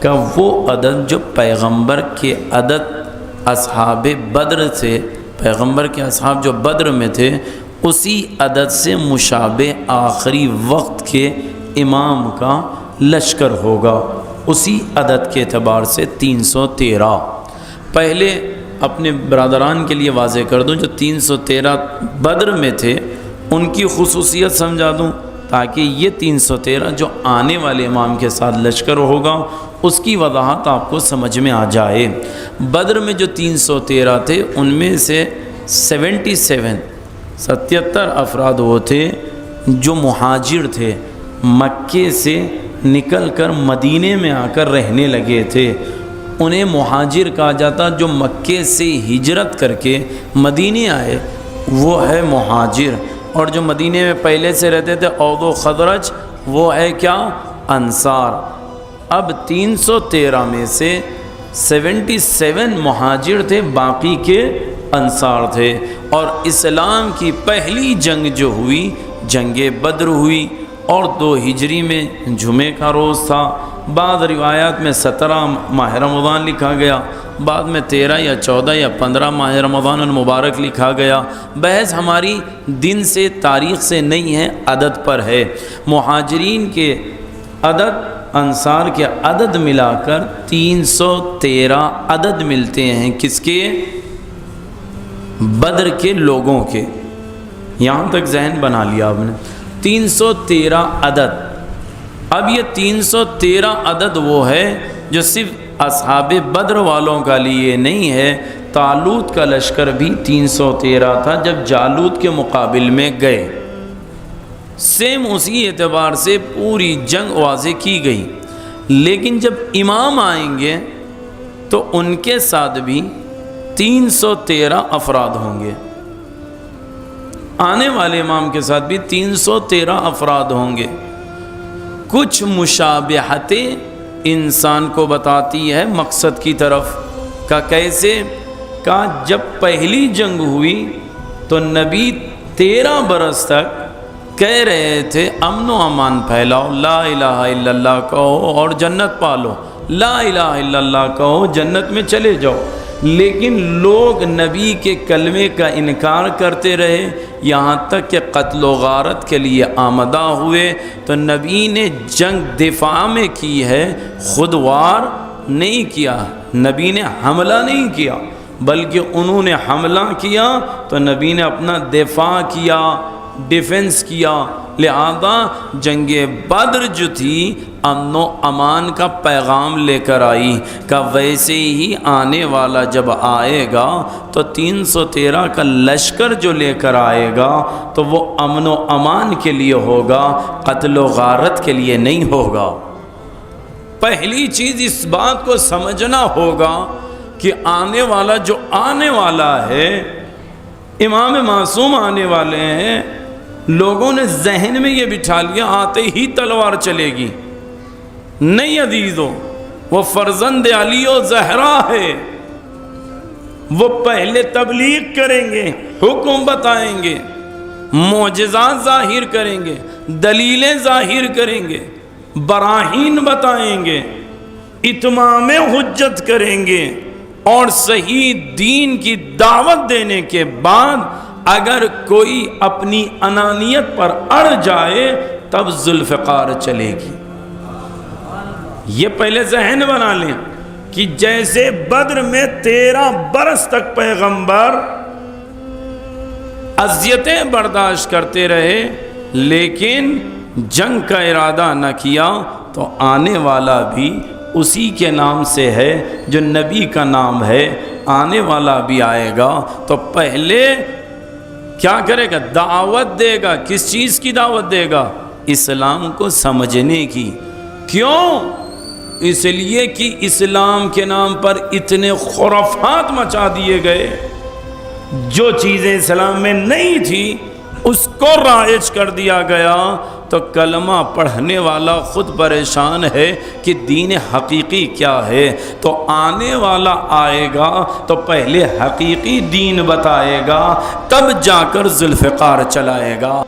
کہ وہ عدد جو پیغمبر کے عدد اصحاب بدر سے، پیغمبر کے اصحاب جو بدر میں تھے، اسی عدد سے مشابہ آخری وقت کے امام کا لشکر ہوگا، اسی عدد کے اعتبار سے 313۔ پہلے اپنے برادران کے لیے واضح کر دوں، جو 313 بدر میں تھے ان کی خصوصیت سمجھا دوں، تاکہ یہ 313 جو آنے والے امام کے ساتھ لشکر ہوگا اس کی وضاحت آپ کو سمجھ میں آ جائے۔ بدر میں جو 313 تھے ان میں سے 77 افراد وہ تھے جو مہاجر تھے، مکے سے نکل کر مدینے میں آ کر رہنے لگے تھے، انہیں مہاجر کہا جاتا۔ جو مکے سے ہجرت کر کے مدینے آئے وہ ہے مہاجر، اور جو مدینے میں پہلے سے رہتے تھے اوس و خزرج وہ ہے کیا؟ انصار۔ اب 313 میں سے 77 مہاجر تھے، باقی کے انصار تھے، اور اسلام کی پہلی جنگ جو ہوئی جنگ بدر ہوئی، اور 2 ہجری میں جمعے کا روز تھا۔ بعض روایات میں 17 ماہ رمضان لکھا گیا، بعد میں 13 یا 14 یا 15 ماہ رمضان المبارک لکھا گیا۔ بحث ہماری دن سے تاریخ سے نہیں ہے، عدد پر ہے۔ مہاجرین کے عدد انصار کے عدد ملا کر 313 عدد ملتے ہیں، کس کے؟ بدر کے لوگوں کے۔ یہاں تک ذہن بنا لیا آپ نے، 313 عدد۔ اب یہ 313 عدد وہ ہے جو صرف اصحاب بدر والوں کا لیے نہیں ہے، طالوت کا لشکر بھی 313 تھا جب جالوت کے مقابل میں گئے۔ سیم اسی اعتبار سے پوری جنگ واضح کی گئی، لیکن جب امام آئیں گے تو ان کے ساتھ بھی 313 افراد ہوں گے، آنے والے امام کے ساتھ بھی 313 افراد ہوں گے۔ کچھ مشابہتیں انسان کو بتاتی ہے مقصد کی طرف کا، کیسے؟ کہ جب پہلی جنگ ہوئی تو نبی 13 برس تک کہہ رہے تھے امن و امان پھیلاؤ، لا الہ الا اللہ کہو اور جنت پالو، لا الہ الا اللہ کہو جنت میں چلے جاؤ، لیکن لوگ نبی کے کلمے کا انکار کرتے رہے، یہاں تک کہ قتل و غارت کے لیے آمدہ ہوئے۔ تو نبی نے جنگ دفاع میں کی ہے، خود وار نہیں کیا، نبی نے حملہ نہیں کیا، بلکہ انہوں نے حملہ کیا تو نبی نے اپنا دفاع کیا، ڈیفنس کیا۔ لہذا جنگ بدر جو تھی امن و امان کا پیغام لے کر آئی، کہ ویسے ہی آنے والا جب آئے گا تو 313 کا لشکر جو لے کر آئے گا تو وہ امن و امان کے لیے ہوگا، قتل و غارت کے لیے نہیں ہوگا۔ پہلی چیز اس بات کو سمجھنا ہوگا کہ آنے والا جو آنے والا ہے، امام معصوم آنے والے ہیں، لوگوں نے ذہن میں یہ بٹھا لیا آتے ہی تلوار چلے گی۔ نہیں عزیزو، وہ فرزند علی و زہرا ہے، وہ پہلے تبلیغ کریں گے، حکم بتائیں گے، معجزات ظاہر کریں گے، دلیلیں ظاہر کریں گے، براہین بتائیں گے، اتمام حجت کریں گے، اور صحیح دین کی دعوت دینے کے بعد اگر کوئی اپنی انانیت پر اڑ جائے تب ذوالفقار چلے گی۔ یہ پہلے ذہن بنا لیں کہ جیسے بدر میں 13 برس تک پیغمبر اذیتیں برداشت کرتے رہے لیکن جنگ کا ارادہ نہ کیا، تو آنے والا بھی اسی کے نام سے ہے جو نبی کا نام ہے، آنے والا بھی آئے گا تو پہلے کیا کرے گا؟ دعوت دے گا۔ کس چیز کی دعوت دے گا؟ اسلام کو سمجھنے کی۔ کیوں؟ اس لیے کہ اسلام کے نام پر اتنے خرافات مچا دیے گئے، جو چیزیں اسلام میں نہیں تھی اس کو رائج کر دیا گیا، تو کلمہ پڑھنے والا خود پریشان ہے کہ دین حقیقی کیا ہے۔ تو آنے والا آئے گا تو پہلے حقیقی دین بتائے گا، تب جا کر ذوالفقار چلائے گا۔